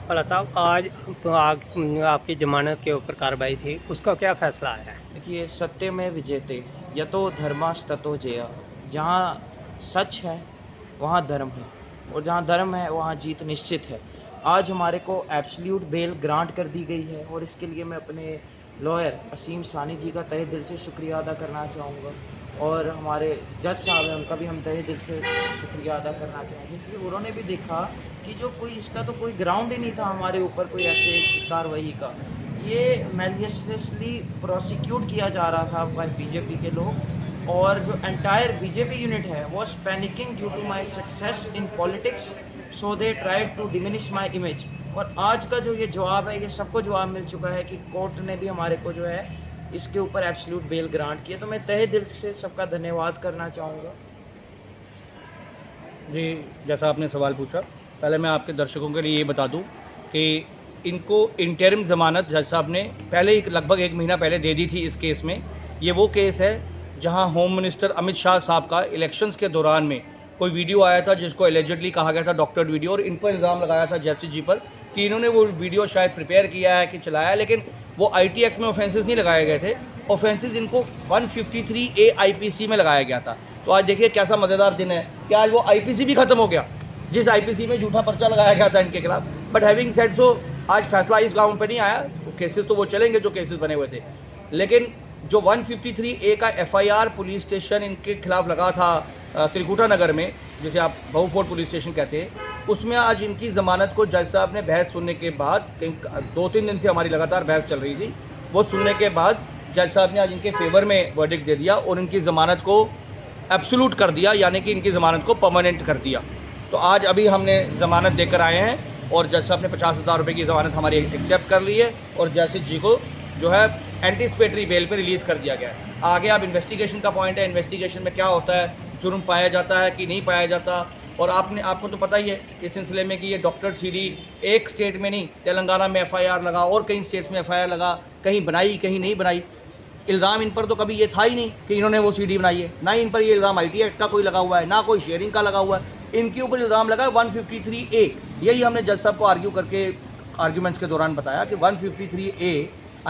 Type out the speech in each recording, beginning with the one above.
भला साहब आज तो आपकी ज़मानत के ऊपर कार्रवाई थी, उसका क्या फ़ैसला आया है? देखिए, सत्य में विजेते यतो धर्मास्ततो जया। जहाँ सच है वहाँ धर्म है, और जहाँ धर्म है वहाँ जीत निश्चित है। आज हमारे को एब्सोल्यूट बेल ग्रांट कर दी गई है, और इसके लिए मैं अपने लॉयर असीम सानी जी का तहे दिल से शुक्रिया अदा करना चाहूँगा, और हमारे जज साहब हैं उनका भी हम तहे दिल से शुक्रिया अदा करना चाहेंगे, क्योंकि उन्होंने भी देखा कि जो कोई इसका तो कोई ग्राउंड ही नहीं था हमारे ऊपर कोई ऐसे कार्रवाई का। ये मैलिशियसली प्रोसिक्यूट किया जा रहा था बाय बीजेपी के लोग, और जो एंटायर बीजेपी यूनिट है was panicking due to my success in politics, so they tried to diminish my image. और आज का जो ये जवाब है, ये सबको जवाब मिल चुका है कि कोर्ट ने भी हमारे को जो है इसके ऊपर एब्सोल्यूट बेल ग्रांट किया। तो मैं तहे दिल से सबका धन्यवाद करना चाहूँगा। जी, जैसा आपने सवाल पूछा, पहले मैं आपके दर्शकों के लिए ये बता दूं कि इनको इंटरिम ज़मानत जज साहब ने पहले ही लगभग 1 महीना पहले दे दी थी इस केस में। ये वो केस है जहां होम मिनिस्टर अमित शाह साहब का इलेक्शंस के दौरान में कोई वीडियो आया था जिसको एलिजिडली कहा गया था डॉक्टर्ड वीडियो, और इन पर इल्ज़ाम लगाया था जस्टिस जी पर कि इन्होंने वो वीडियो शायद प्रिपेयर किया है कि चलाया है, लेकिन वो IT एक्ट में ऑफेंसेस नहीं लगाए गए थे। ऑफेंसेस इनको 153A IPC में लगाया गया था। तो आज देखिए कैसा मज़ेदार दिन है कि आज वो IPC भी ख़त्म हो गया जिस IPC में झूठा पर्चा लगाया गया था इनके खिलाफ। बट हैविंग सेड सो, आज फैसला इस ग्राउंड पे नहीं आया, केसेस तो वो चलेंगे जो केसेस बने हुए थे, लेकिन जो 153A का FIR पुलिस स्टेशन इनके खिलाफ लगा था त्रिकुटा नगर में, जिसे आप बहुफोर्ट पुलिस स्टेशन कहते हैं, उसमें आज इनकी ज़मानत को जज साहब ने बहस सुनने के बाद, 2-3 दिन से हमारी लगातार बहस चल रही थी, वो सुनने के बाद जज साहब ने आज इनके फेवर में वर्डिक्ट दे दिया और इनकी ज़मानत को एब्सोल्यूट कर दिया, यानी कि इनकी ज़मानत को परमानेंट कर दिया। तो आज अभी हमने ज़मानत देकर आए हैं और जज साहब ने 50,000 रुपये की ज़मानत हमारी एक्सेप्ट कर ली है, और जस्टिस जी को जो है एंटीसिपेटरी बेल पे रिलीज़ कर दिया गया है। आगे अब इन्वेस्टिगेशन का पॉइंट है, इन्वेस्टिगेशन में क्या होता है, जुर्म पाया जाता है कि नहीं पाया जाता। और आपको तो पता ही है इस सिलसिले में कि ये डॉक्टर CD एक स्टेट में नहीं, तेलंगाना में FIR लगा और कई स्टेट्स में FIR लगा, कहीं बनाई कहीं नहीं बनाई। इल्ज़ाम इन पर तो कभी ये था ही नहीं कि इन्होंने वो CD बनाई है, ना इन पर ये इल्ज़ाम IT एक्ट का कोई लगा हुआ है, ना कोई शेयरिंग का लगा हुआ है। इनके ऊपर इल्ज़ाम लगा है 153A। यही हमने जज साहब को आर्ग्यू करके आर्ग्यूमेंट्स के दौरान बताया कि 153A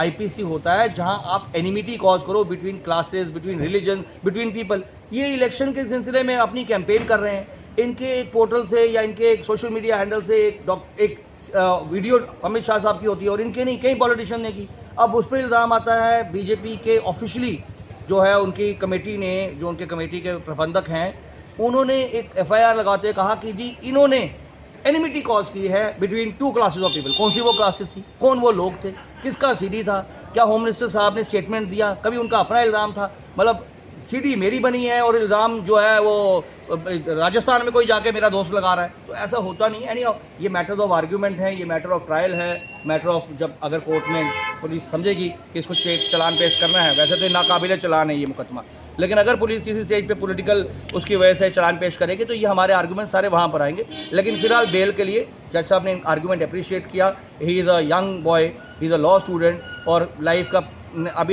IPC होता है जहां आप एनिमिटी कॉज करो between classes, between religion, between people. ये इलेक्शन के सिलसिले में अपनी कैंपेन कर रहे हैं, इनके एक पोर्टल से या इनके एक सोशल मीडिया हैंडल से एक वीडियो अमित शाह साहब की होती है और इनके नहीं, कई पॉलिटिशियन ने की। अब उस पर इल्ज़ाम आता है बीजेपी के ऑफिशियली जो है उनकी कमेटी ने, जो उनके कमेटी के प्रबंधक हैं, उन्होंने एक FIR लगाते हुए कहा कि जी इन्होंने एनिमिटी कॉज की है बिटवीन 2 क्लासेस ऑफ पीपल। कौन सी वो क्लासेस थी, कौन वो लोग थे, किसका CD था, क्या होम मिनिस्टर साहब ने स्टेटमेंट दिया, कभी उनका अपना इल्ज़ाम था? मतलब CD मेरी बनी है और इल्ज़ाम जो है वो राजस्थान में कोई जाके मेरा दोस्त लगा रहा है, तो ऐसा होता नहीं है। ये मैटर ऑफ आर्ग्यूमेंट है, ये मैटर ऑफ ट्रायल है, मैटर ऑफ जब अगर कोर्ट में पुलिस समझेगी कि इसको चलान पेश करना है। वैसे तो नाकाबिले चलान है ये मुकदमा, लेकिन अगर पुलिस किसी स्टेज पे पॉलिटिकल उसकी वजह से चलान पेश करेगी तो ये हमारे आर्गूमेंट सारे वहाँ पर आएंगे। लेकिन फिलहाल बेल के लिए जज साहब ने आर्गूमेंट अप्रिशिएट किया। He is a young boy, he is a law student, और लाइफ का अभी